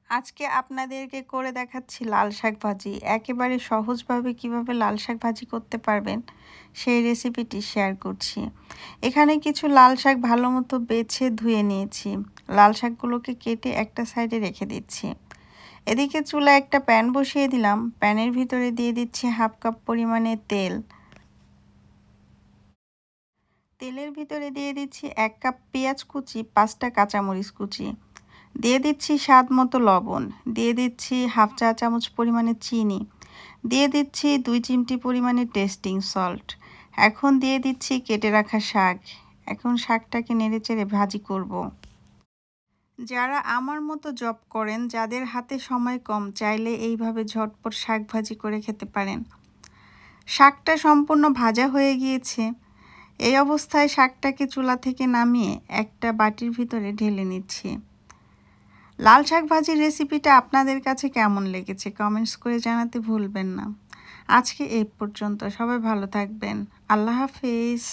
আজকে আপনাদেরকে করে দেখাচ্ছি লাল শাক ভাজি। একেবারে সহজভাবে কিভাবে লাল শাক ভাজি করতে পারবেন সেই রেসিপিটি শেয়ার করছি। এখানে কিছু লাল শাক ভালো মতো বেছে ধুয়ে নিয়েছি। লাল শাকগুলোকে কেটে একটা সাইডে রেখে দিচ্ছি। এদিকে চুলায় একটা প্যান বসিয়ে দিলাম। প্যানের ভিতরে দিয়ে দিচ্ছি 1/2 কাপ পরিমাণে তেল। তেলের ভিতরে দিয়ে দিচ্ছি 1 কাপ পেঁয়াজ কুচি, 5টা কাঁচামরিচ কুচি। দিয়ে দিচ্ছি স্বাদ মতো লবণ, দিয়ে দিচ্ছি 1/2 চা চামচ পরিমাণে চিনি, দিয়ে দিচ্ছি 2 চিমটি পরিমাণে টেস্টিং সল্ট। এখন দিয়ে দিচ্ছি কেটে রাখা শাক। এখন শাকটাকে নেড়েচেড়ে ভাজি করব। যারা আমার মতো জব করেন, যাদের হাতে সময় কম, চাইলে এইভাবে ঝটপট শাক ভাজি করে খেতে পারেন। শাকটা সম্পূর্ণ ভাজা হয়ে গিয়েছে। এই অবস্থায় শাকটাকে চুলা থেকে নামিয়ে একটা বাটির ভিতরে ঢেলে নিচ্ছি। লাল শাক ভাজির রেসিপিটা আপনাদের কাছে কেমন লেগেছে কমেন্টস করে জানাতে ভুলবেন না। আজকে এই পর্যন্ত। সবাই ভালো থাকবেন। আল্লাহ হাফেজ।